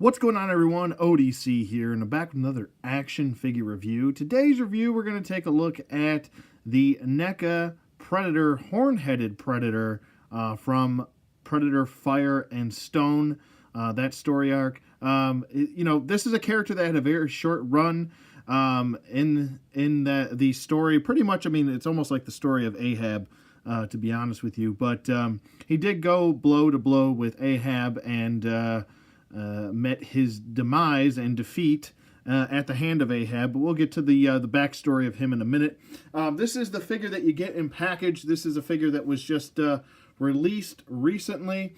What's going on, everyone? ODC here, and I'm back with another action figure review. Today's review, we're going to take a look at the NECA Predator, Horn-Headed Predator from Predator Fire and Stone, that story arc. This is a character that had a very short run in the story. Pretty much, I mean, it's almost like the story of Ahab, to be honest with you. But he did go blow to blow with Ahab and met his demise and defeat at the hand of Ahab. But we'll get to the backstory of him in a minute. This is the figure that you get in package. This is a figure that was just released recently.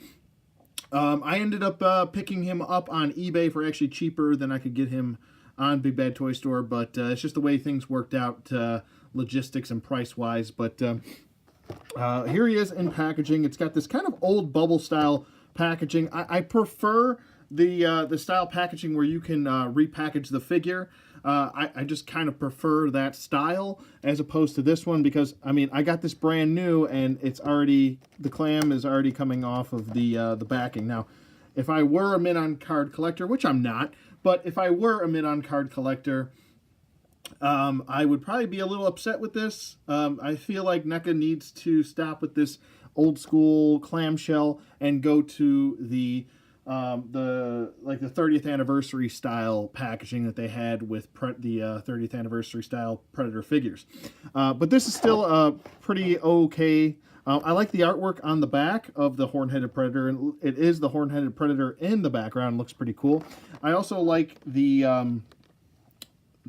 I ended up picking him up on eBay for actually cheaper than I could get him on Big Bad Toy Store, but it's just the way things worked out, logistics and price-wise. But here he is in packaging. It's got this kind of old bubble-style packaging. I prefer the style packaging where you can repackage the figure. I just kind of prefer that style as opposed to this one because, I mean, I got this brand new and it's already, the clam is already coming off of the backing. Now, if I were a mint-on-card collector, which I'm not, but if I were a mint-on-card collector, I would probably be a little upset with this. I feel like NECA needs to stop with this old school clamshell and go to the 30th anniversary style packaging that they had with the 30th anniversary style Predator figures. But this is still pretty okay. I like the artwork on the back of the Horn-Headed Predator, and it is the Horn-Headed Predator in the background. It looks pretty cool. I also like the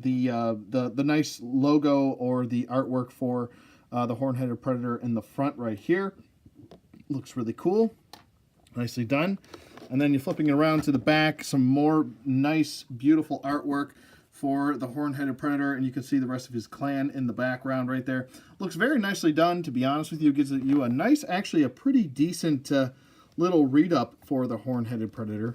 nice logo or the artwork for the Horn-Headed Predator in the front right here. Looks really cool. Nicely done. And then you're flipping it around to the back, some more nice, beautiful artwork for the Horn-Headed Predator, and you can see the rest of his clan in the background right there. Looks very nicely done, to be honest with you. Gives you a nice, actually a pretty decent little read-up for the Horn-Headed Predator.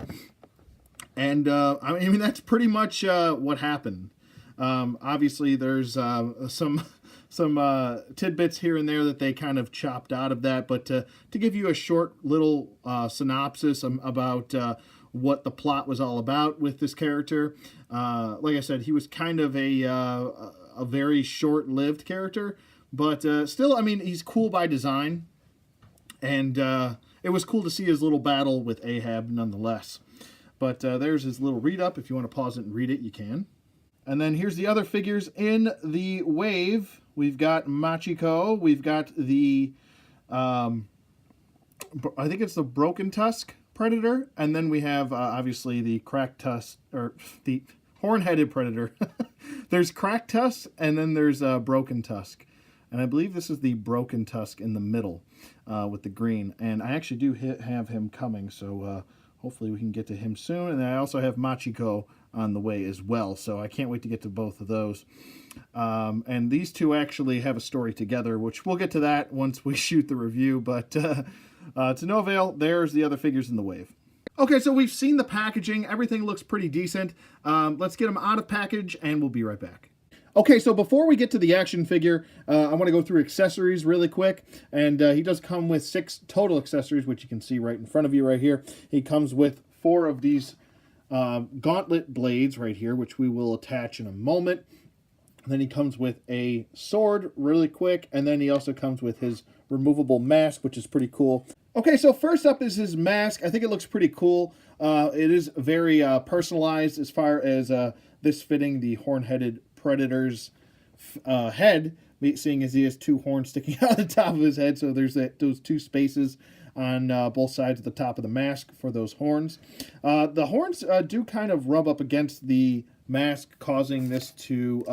And, I mean, that's pretty much what happened. Obviously, there's some tidbits here and there that they kind of chopped out of that, but to give you a short little synopsis about what the plot was all about with this character, like I said, he was kind of a very short-lived character, but still, I mean, he's cool by design, and it was cool to see his little battle with Ahab nonetheless. But there's his little read-up. If you want to pause it and read it, you can. And then here's the other figures in the wave. We've got Machiko. We've got the, I think it's the Broken Tusk Predator. And then we have, obviously, the Cracked Tusk, or the Horn-Headed Predator. There's Cracked Tusk, and then there's Broken Tusk. And I believe this is the Broken Tusk in the middle with the green. And I actually do have him coming, so hopefully we can get to him soon. And I also have Machiko on the way as well, so I can't wait to get to both of those. And these two actually have a story together, which we'll get to that once we shoot the review, but to no avail. There's the other figures in the wave. Okay, so we've seen the packaging. Everything looks pretty decent. Let's get them out of package, and we'll be right back. Okay, so before we get to the action figure, I want to go through accessories really quick. And he does come with 6 total accessories, which you can see right in front of you right here. He comes with 4 of these gauntlet blades right here, which we will attach in a moment. And then he comes with a sword really quick, and then he also comes with his removable mask, which is pretty cool. Okay, so first up is his mask. I think it looks pretty cool. It is very personalized as far as this fitting the Horn-Headed Predator's head, seeing as he has 2 horns sticking out of the top of his head, so there's those 2 spaces on both sides of the top of the mask for those horns. The horns do kind of rub up against the mask, causing this to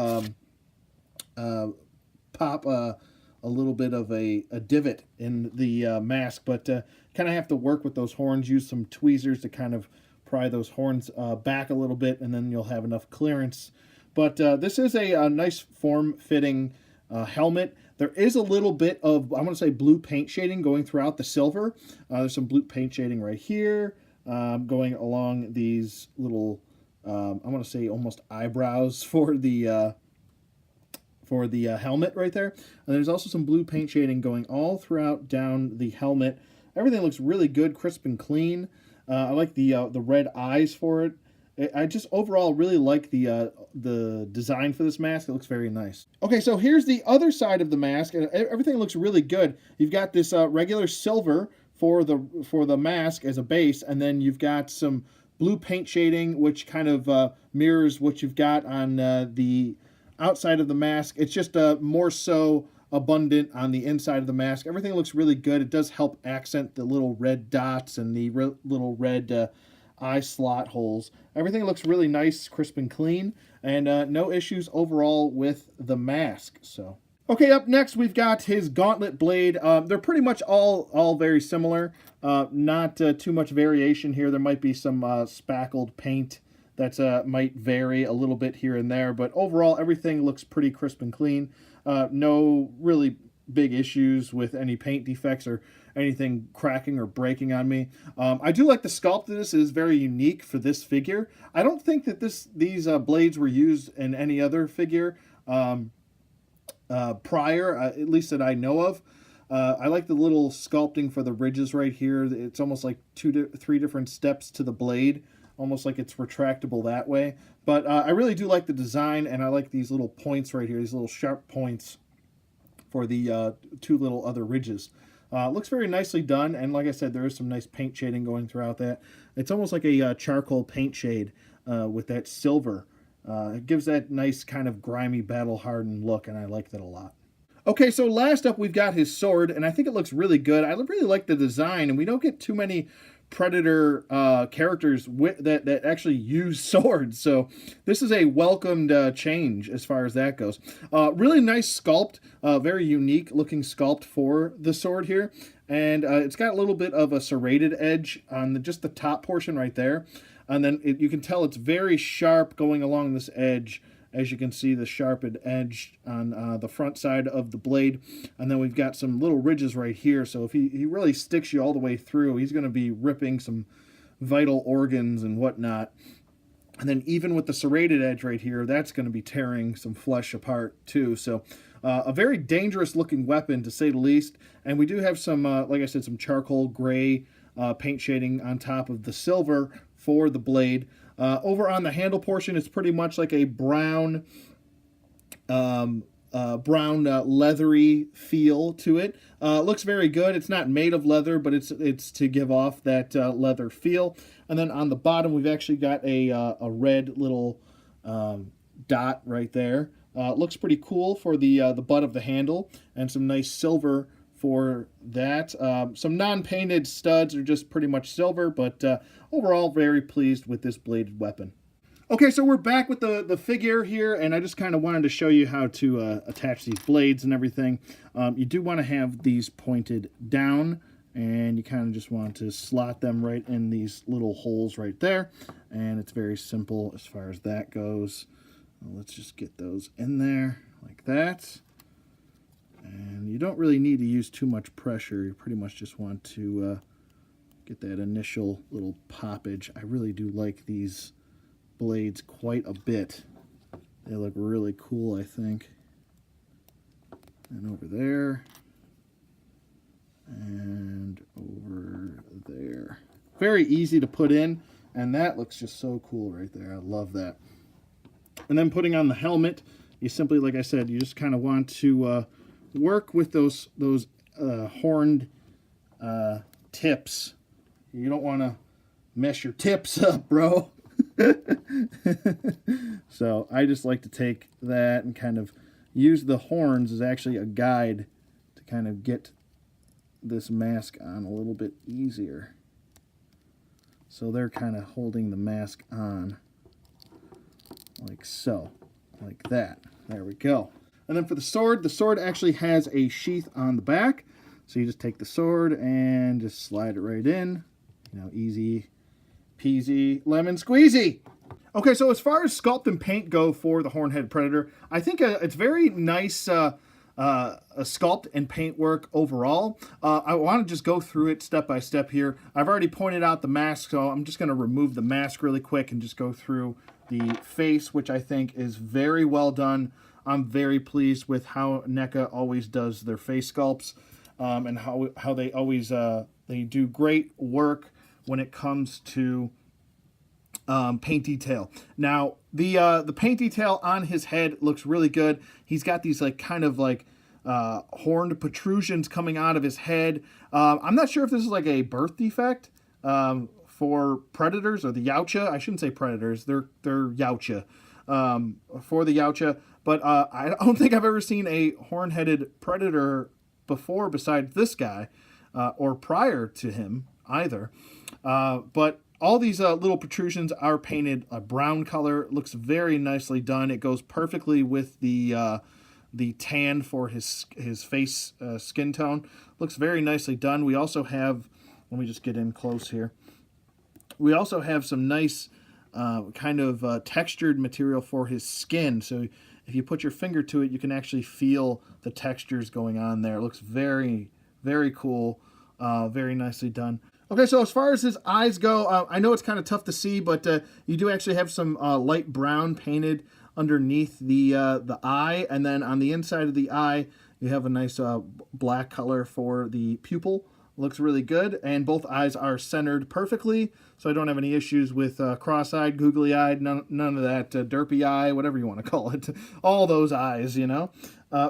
pop a little bit of a divot in the mask, but kind of have to work with those horns, use some tweezers to kind of pry those horns back a little bit, and then you'll have enough clearance. But this is a nice form-fitting helmet. There is a little bit of, I want to say, blue paint shading going throughout the silver. There's some blue paint shading right here, going along these little, I want to say, almost eyebrows for the helmet right there. And there's also some blue paint shading going all throughout down the helmet. Everything looks really good, crisp and clean. I like the red eyes for it. I just overall really like the design for this mask. It looks very nice. Okay, so here's the other side of the mask, and everything looks really good. You've got this regular silver for the mask as a base, and then you've got some blue paint shading, which kind of mirrors what you've got on the outside of the mask. It's just more so abundant on the inside of the mask. Everything looks really good. It does help accent the little red dots and the little red eye slot holes. Everything looks really nice, crisp, and clean, and no issues overall with the mask. So, okay, up next we've got his gauntlet blade. They're pretty much all very similar. Not too much variation here. There might be some spackled paint that might vary a little bit here and there, but overall everything looks pretty crisp and clean. No really big issues with any paint defects or anything cracking or breaking on me. I do like the sculpt of this. It is very unique for this figure. I don't think that these blades were used in any other figure prior, at least that I know of. I like the little sculpting for the ridges right here. It's almost like three different steps to the blade, almost like it's retractable that way. But I really do like the design, and I like these little points right here, these little sharp points for the two little other ridges. Looks very nicely done, and like I said, there is some nice paint shading going throughout that. It's almost like a charcoal paint shade with that silver. It gives that nice kind of grimy, battle-hardened look, and I like that a lot. Okay, so last up we've got his sword, and I think it looks really good. I really like the design, and we don't get too many Predator characters that actually use swords, so this is a welcomed change as far as that goes. Really nice sculpt, very unique looking sculpt for the sword here, and it's got a little bit of a serrated edge on just the top portion right there, and then you can tell it's very sharp going along this edge. As you can see, the sharpened edge on the front side of the blade. And then we've got some little ridges right here. So if he really sticks you all the way through, he's going to be ripping some vital organs and whatnot. And then even with the serrated edge right here, that's going to be tearing some flesh apart too. So a very dangerous looking weapon, to say the least. And we do have some, like I said, some charcoal gray paint shading on top of the silver for the blade. Over on the handle portion, it's pretty much like a brown leathery feel to it. Looks very good. It's not made of leather, but it's to give off that leather feel. And then on the bottom, we've actually got a red little dot right there. Looks pretty cool for the butt of the handle, and some nice silver for that. Some non-painted studs are just pretty much silver, but overall very pleased with this bladed weapon. Okay, so we're back with the figure here, and I just kind of wanted to show you how to attach these blades and everything. You do want to have these pointed down, and you kind of just want to slot them right in these little holes right there, and it's very simple as far as that goes. Let's just get those in there like that. And you don't really need to use too much pressure. You pretty much just want to get that initial little poppage. I really do like these blades quite a bit. They look really cool, I think. And over there. And over there. Very easy to put in, and that looks just so cool right there. I love that. And then putting on the helmet, you simply, like I said, you just kind of want to work with those horned tips. You don't want to mess your tips up, bro. So I just like to take that and kind of use the horns as actually a guide to kind of get this mask on a little bit easier. So they're kind of holding the mask on like so, like that. There we go. And then for the sword actually has a sheath on the back. So you just take the sword and just slide it right in. You know, easy peasy lemon squeezy. Okay, so as far as sculpt and paint go for the Hornhead Predator, I think it's very nice sculpt and paint work overall. I want to just go through it step by step here. I've already pointed out the mask, so I'm just going to remove the mask really quick and just go through the face, which I think is very well done. I'm very pleased with how NECA always does their face sculpts, and how they always they do great work when it comes to paint detail. Now, the paint detail on his head looks really good. He's got these like kind of like horned protrusions coming out of his head. I'm not sure if this is like a birth defect for predators or the Yautja. I shouldn't say predators. They're Yautja. For the Yautja. But I don't think I've ever seen a horn-headed predator before besides this guy or prior to him either. But all these little protrusions are painted a brown color. It looks very nicely done. It goes perfectly with the tan for his face skin tone. Looks very nicely done. We also have, let me just get in close here. We also have some nice kind of textured material for his skin. So if you put your finger to it, you can actually feel the textures going on there. It looks very, very cool. Very nicely done. Okay, so as far as his eyes go, I know it's kind of tough to see, but you do actually have some light brown painted underneath the eye, and then on the inside of the eye, you have a nice black color for the pupil. Looks really good, and both eyes are centered perfectly, so I don't have any issues with cross-eyed, googly-eyed, none of that derpy eye, whatever you want to call it. All those eyes, you know.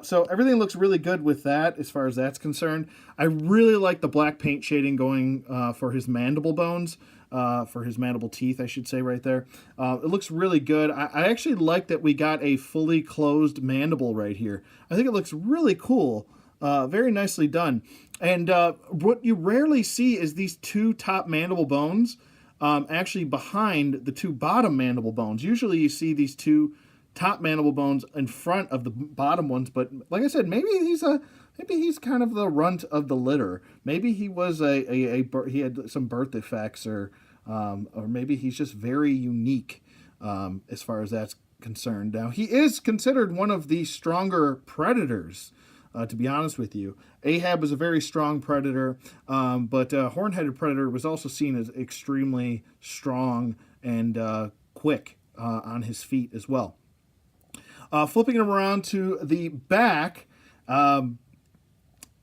So everything looks really good with that as far as that's concerned. I really like the black paint shading going for his mandible bones, for his mandible teeth, I should say, right there. It looks really good. I actually like that we got a fully closed mandible right here. I think it looks really cool. Very nicely done. And what you rarely see is these two top mandible bones actually behind the two bottom mandible bones. Usually you see these two top mandible bones in front of the bottom ones, but like I said, maybe he's kind of the runt of the litter. Maybe he was he had some birth defects, or maybe he's just very unique as far as that's concerned. Now, he is considered one of the stronger predators. To be honest with you, Ahab was a very strong predator, but horn-headed predator was also seen as extremely strong and quick on his feet as well. Flipping him around to the back,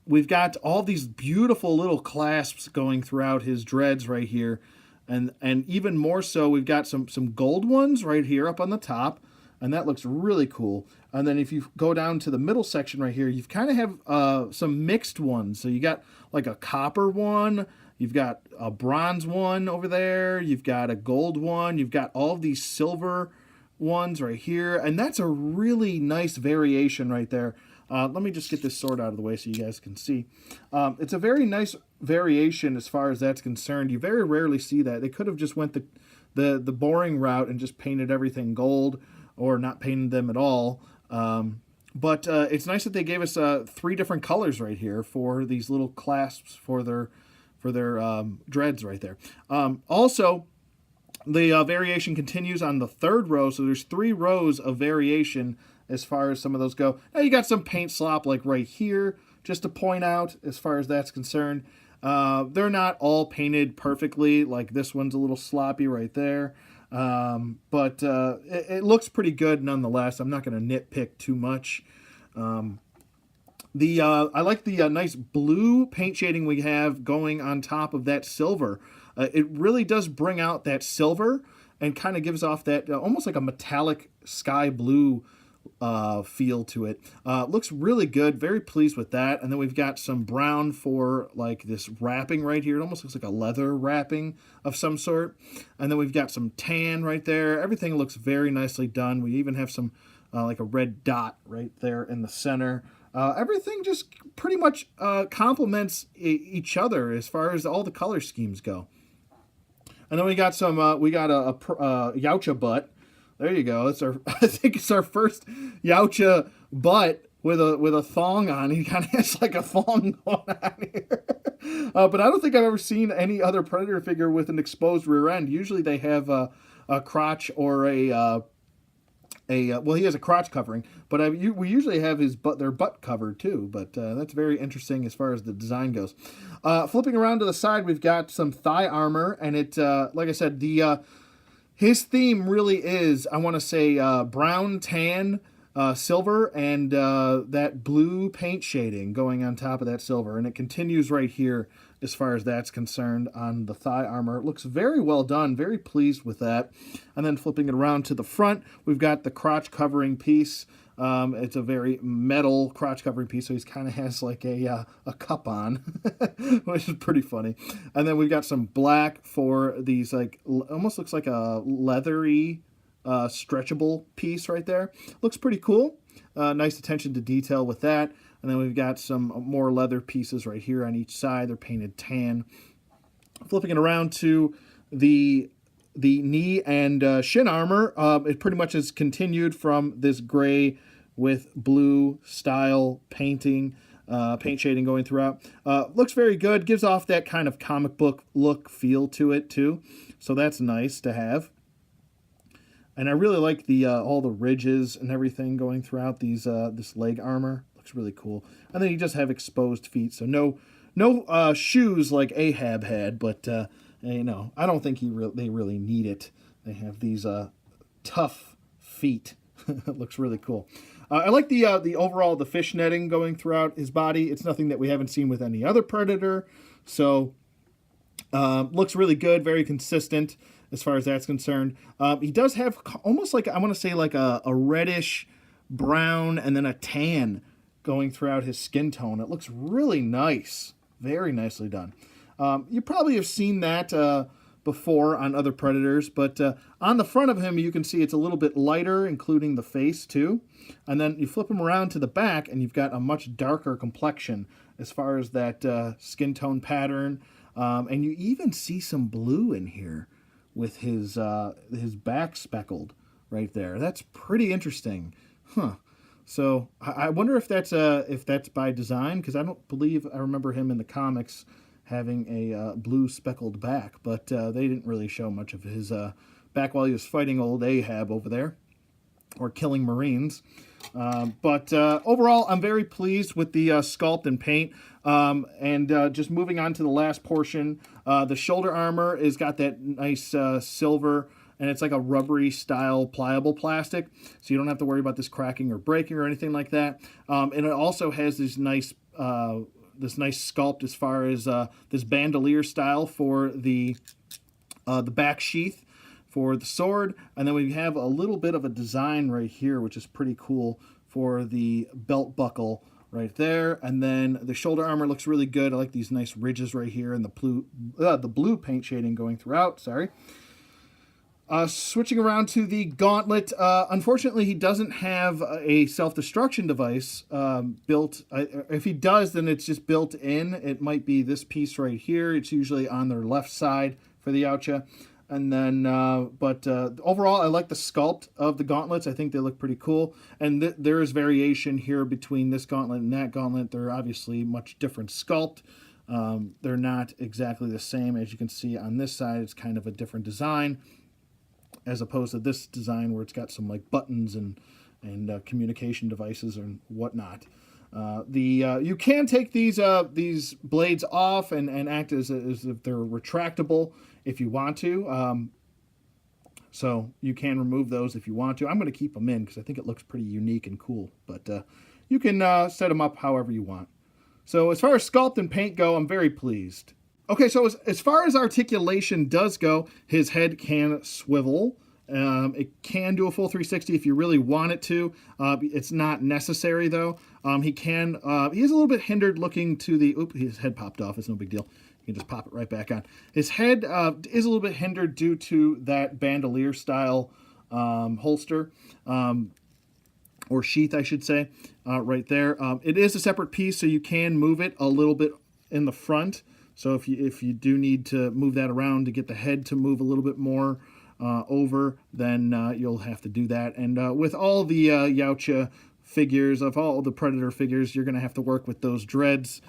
we've got all these beautiful little clasps going throughout his dreads right here, and even more so, we've got some gold ones right here up on the top. And that looks really cool. And then if you go down to the middle section right here, you kind of have some mixed ones. So you got like a copper one, you've got a bronze one over there, you've got a gold one, you've got all of these silver ones right here. And that's a really nice variation right there. Let me just get this sword out of the way so you guys can see. It's a very nice variation as far as that's concerned. You very rarely see that. They could have just went the boring route and just painted everything gold, or not painted them at all. But it's nice that they gave us 3 different colors right here for these little clasps for their dreads right there. Also, the variation continues on the 3rd row, so there's 3 rows of variation as far as some of those go. Now you got some paint slop like right here, just to point out as far as that's concerned. They're not all painted perfectly, like this one's a little sloppy right there. But it looks pretty good nonetheless. I'm not going to nitpick too much. I like the nice blue paint shading we have going on top of that silver. It really does bring out that silver and kind of gives off that almost like a metallic sky blue feel to it. Looks really good. Very pleased with that. And then we've got some brown for like this wrapping right here. It almost looks like a leather wrapping of some sort. And then we've got some tan right there. Everything looks very nicely done. We even have some like a red dot right there in the center. Everything just pretty much complements each other as far as all the color schemes go. And then we got some, we got a Yautja butt. There you go. It's I think it's our first Yautja butt with a thong on. He kind of has like a thong going on here. But I don't think I've ever seen any other predator figure with an exposed rear end. Usually they have a crotch or well, he has a crotch covering, but we usually have their butt covered too. But that's very interesting as far as the design goes. Flipping around to the side, we've got some thigh armor, and it, like I said, his theme really is, I want to say, brown, tan, silver and that blue paint shading going on top of that silver. And it continues right here as far as that's concerned on the thigh armor. It looks very well done, very pleased with that. And then flipping it around to the front, we've got the crotch covering piece. It's a very metal crotch covering piece, so he kind of has like a cup on, which is pretty funny. And then we've got some black for these, like, almost looks like a leathery, stretchable piece right there. Looks pretty cool. Nice attention to detail with that. And then we've got some more leather pieces right here on each side. They're painted tan. Flipping it around to the knee and shin armor, it pretty much has continued from this gray with blue style painting, paint shading going throughout. Looks very good. Gives off that kind of comic book look feel to it too. So that's nice to have. And I really like the all the ridges and everything going throughout these this leg armor. Looks really cool. And then you just have exposed feet, so no shoes like Ahab had, but you know, I don't think they really need it. They have these tough feet. It looks really cool. I like the overall the fish netting going throughout his body. It's nothing that we haven't seen with any other Predator, so looks really good, very consistent as far as that's concerned. He does have almost like, I want to say like a reddish brown and then a tan going throughout his skin tone. It looks really nice, very nicely done. You probably have seen that before on other Predators, but on the front of him, you can see it's a little bit lighter, including the face too. And then you flip him around to the back, and you've got a much darker complexion as far as that skin tone pattern. And you even see some blue in here with his back speckled right there. That's pretty interesting, huh? So I wonder if that's by design, because I don't believe I remember him in the comics having a blue speckled back, but they didn't really show much of his back while he was fighting old Ahab over there, or killing Marines. But overall, I'm very pleased with the sculpt and paint. And just moving on to the last portion, the shoulder armor has got that nice silver, and it's like a rubbery style pliable plastic, so you don't have to worry about this cracking or breaking or anything like that. And it also has this nice sculpt as far as this bandolier style for the back sheath for the sword. And then we have a little bit of a design right here, which is pretty cool, for the belt buckle right there. And then the shoulder armor looks really good. I like these nice ridges right here and the blue paint shading going throughout. Sorry. Switching around to the gauntlet, unfortunately he doesn't have a self-destruction device built. If he does, then it's just built in. It might be this piece right here. It's usually on their left side for the Yautja. And then, overall, I like the sculpt of the gauntlets. I think they look pretty cool. And there is variation here between this gauntlet and that gauntlet. They're obviously much different sculpt. They're not exactly the same. As you can see on this side, it's kind of a different design, as opposed to this design where it's got some like buttons and communication devices and whatnot. You can take these blades off and act as if they're retractable if you want to. So you can remove those if you want to. I'm going to keep them in because I think it looks pretty unique and cool. But you can set them up however you want. So as far as sculpt and paint go, I'm very pleased. Okay, so as far as articulation does go, his head can swivel. It can do a full 360 if you really want it to. It's not necessary though. He is a little bit hindered looking to the, his head popped off. It's no big deal. You can just pop it right back on. His head is a little bit hindered due to that bandolier style holster, or sheath, I should say, right there. It is a separate piece, so you can move it a little bit in the front. So if you do need to move that around to get the head to move a little bit more over, then you'll have to do that. And with all the Yautja figures, of all the Predator figures, you're going to have to work with those dreads.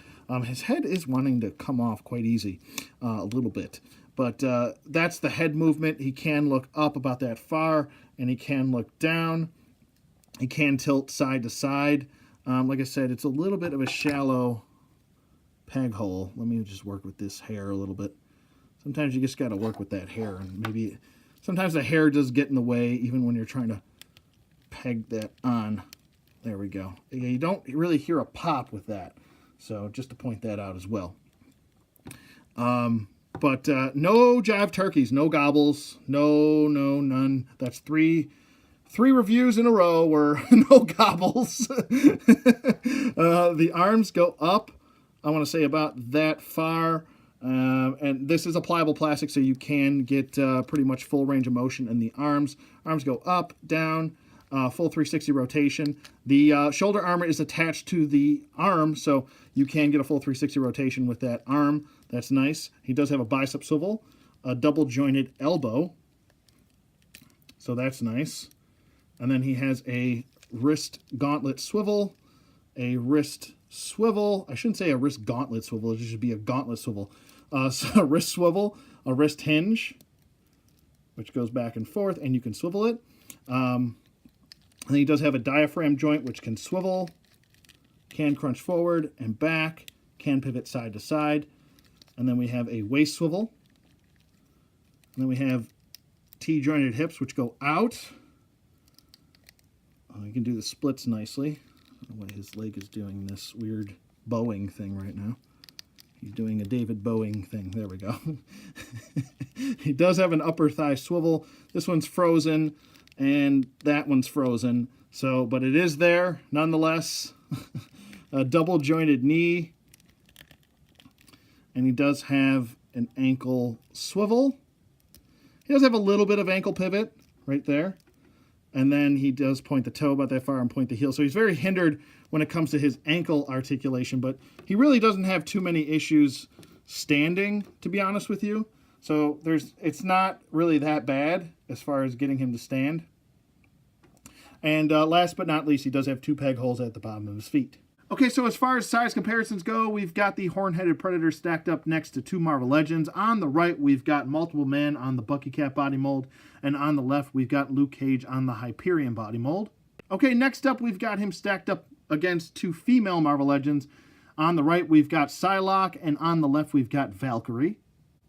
His head is wanting to come off quite easy, a little bit. But that's the head movement. He can look up about that far, and he can look down. He can tilt side to side. Like I said, it's a little bit of a shallow peg hole. Let me just work with this hair a little bit. Sometimes you just got to work with that hair, and maybe sometimes the hair does get in the way even when you're trying to peg that on. There we go. You don't really hear a pop with that. So just to point that out as well. But no jive turkeys, no gobbles, none. That's three reviews in a row were no gobbles. The arms go up, I want to say about that far. And this is a pliable plastic, so you can get pretty much full range of motion in the arms. Arms go up, down, full 360 rotation. The shoulder armor is attached to the arm, so you can get a full 360 rotation with that arm. That's nice. He does have a bicep swivel, a double jointed elbow, so that's nice. And then he has a wrist gauntlet swivel, a wrist swivel. I shouldn't say a wrist gauntlet swivel. It should be a gauntlet swivel. So a wrist swivel, a wrist hinge, which goes back and forth, and you can swivel it. And he does have a diaphragm joint, which can swivel, can crunch forward and back, can pivot side to side. And then we have a waist swivel. And then we have T-jointed hips, which go out. You can do the splits nicely. I don't know why his leg is doing this weird bowing thing right now. He's doing a David Bowie thing. There we go. He does have an upper thigh swivel. This one's frozen, and that one's frozen. So, but it is there, nonetheless. A double jointed knee. And he does have an ankle swivel. He does have a little bit of ankle pivot right there. And then he does point the toe about that far and point the heel. So he's very hindered when it comes to his ankle articulation, but he really doesn't have too many issues standing, to be honest with you. So it's not really that bad as far as getting him to stand. And last but not least, he does have 2 peg holes at the bottom of his feet. Okay, so as far as size comparisons go, we've got the Horn-Headed Predator stacked up next to 2 Marvel Legends. On the right, we've got Multiple Man on the Bucky Cat body mold. And on the left, we've got Luke Cage on the Hyperion body mold. Okay, next up, we've got him stacked up against 2 female Marvel Legends. On the right, we've got Psylocke, and on the left, we've got Valkyrie.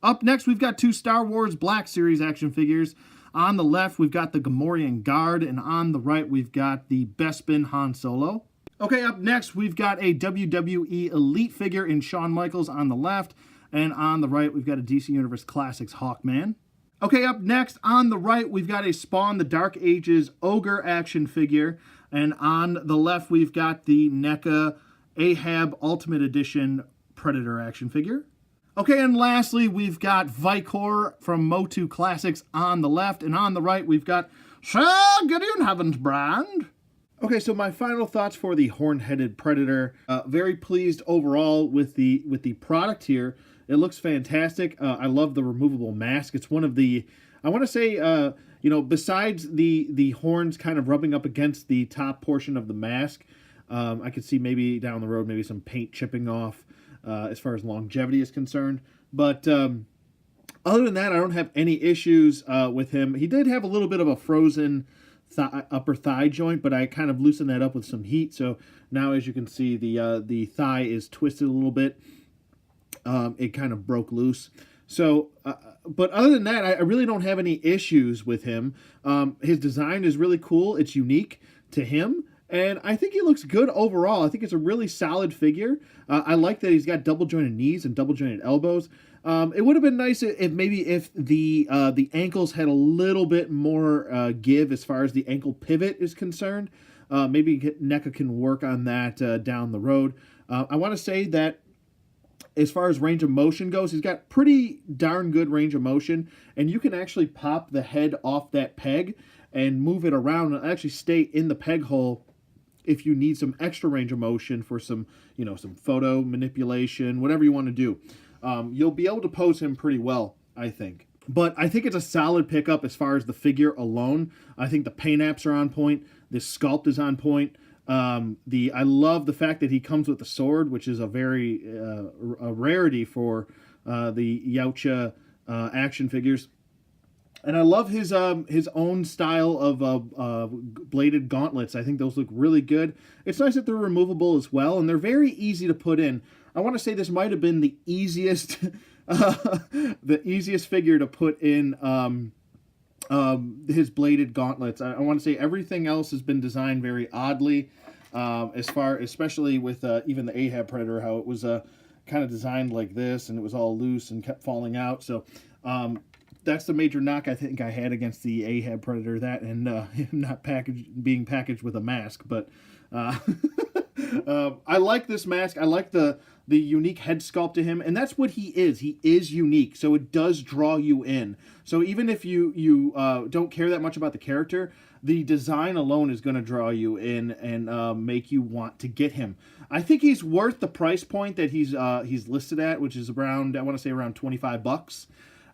Up next, we've got 2 Star Wars Black Series action figures. On the left, we've got the Gamorrean Guard, and on the right, we've got the Bespin Han Solo. Okay, up next, we've got a WWE Elite figure in Shawn Michaels on the left, and on the right, we've got a DC Universe Classics Hawkman. Okay, up next, on the right, we've got a Spawn the Dark Ages Ogre action figure, and on the left, we've got the NECA Ahab Ultimate Edition Predator action figure. Okay, and lastly, we've got Vicor from Motu Classics on the left, and on the right, we've got Sir Gideon Haven't Brand. Okay, so my final thoughts for the Horn-Headed Predator. Very pleased overall with the product here. It looks fantastic. I love the removable mask. It's one of the, I want to say, besides the horns kind of rubbing up against the top portion of the mask, I could see maybe down the road maybe some paint chipping off as far as longevity is concerned. But other than that, I don't have any issues with him. He did have a little bit of a frozen upper thigh joint, but I kind of loosened that up with some heat. So now, as you can see, the thigh is twisted a little bit. It kind of broke loose. So, but other than that, I really don't have any issues with him. His design is really cool. It's unique to him. And I think he looks good overall. I think it's a really solid figure. I like that he's got double jointed knees and double jointed elbows. It would have been nice if the ankles had a little bit more give as far as the ankle pivot is concerned. Maybe NECA can work on that down the road. I want to say that as far as range of motion goes, he's got pretty darn good range of motion, and you can actually pop the head off that peg and move it around and actually stay in the peg hole if you need some extra range of motion for some photo manipulation, whatever you want to do. You'll be able to pose him pretty well, I think. But I think it's a solid pickup as far as the figure alone. I think the paint apps are on point. The sculpt is on point. I love the fact that he comes with a sword, which is a very a rarity for the Yautja action figures. And I love his own style of bladed gauntlets. I think those look really good. It's nice that they're removable as well, and they're very easy to put in. I want to say this might have been the easiest figure to put in his bladed gauntlets. I want to say everything else has been designed very oddly. Especially with even the Ahab Predator, how it was kind of designed like this, and it was all loose and kept falling out. So that's the major knock I think I had against the Ahab Predator, that and him not being packaged with a mask. But I like this mask. I like the unique head sculpt to him, and that's what he is. He is unique, so it does draw you in. So even if you don't care that much about the character, the design alone is going to draw you in and make you want to get him. I think he's worth the price point that he's listed at, which is around, I want to say around $25.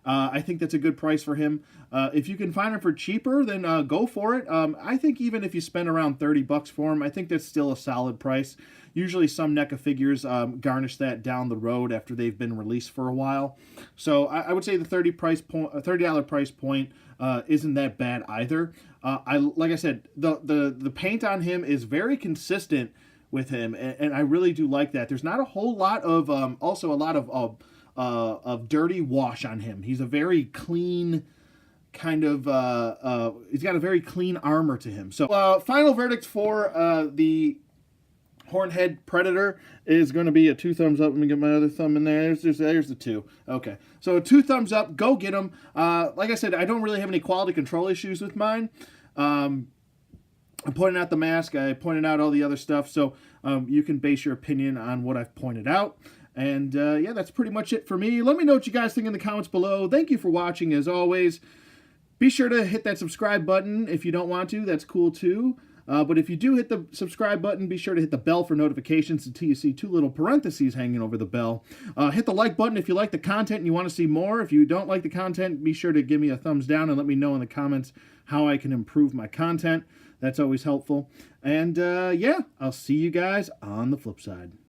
I think that's a good price for him. If you can find him for cheaper, then go for it. I think even if you spend around $30 for him, I think that's still a solid price. Usually some NECA figures garnish that down the road after they've been released for a while. So I would say the $30 price point isn't that bad either. Like I said, the paint on him is very consistent with him, and I really do like that. There's not a whole lot of also a lot of dirty wash on him. He's a very clean kind of he's got a very clean armor to him. So final verdict for the Hornhead Predator is going to be a 2 thumbs up. Let me get my other thumb in there. There's the 2. Okay, so 2 thumbs up. Go get them. Like I said, I don't really have any quality control issues with mine. I'm pointing out the mask. I pointed out all the other stuff, so you can base your opinion on what I've pointed out. And yeah, that's pretty much it for me. Let me know what you guys think in the comments below. Thank you for watching, as always. Be sure to hit that subscribe button. If you don't want to, that's cool too. But if you do hit the subscribe button, be sure to hit the bell for notifications until you see 2 little parentheses hanging over the bell. Hit the like button if you like the content and you want to see more. If you don't like the content, be sure to give me a thumbs down and let me know in the comments how I can improve my content. That's always helpful. And yeah, I'll see you guys on the flip side.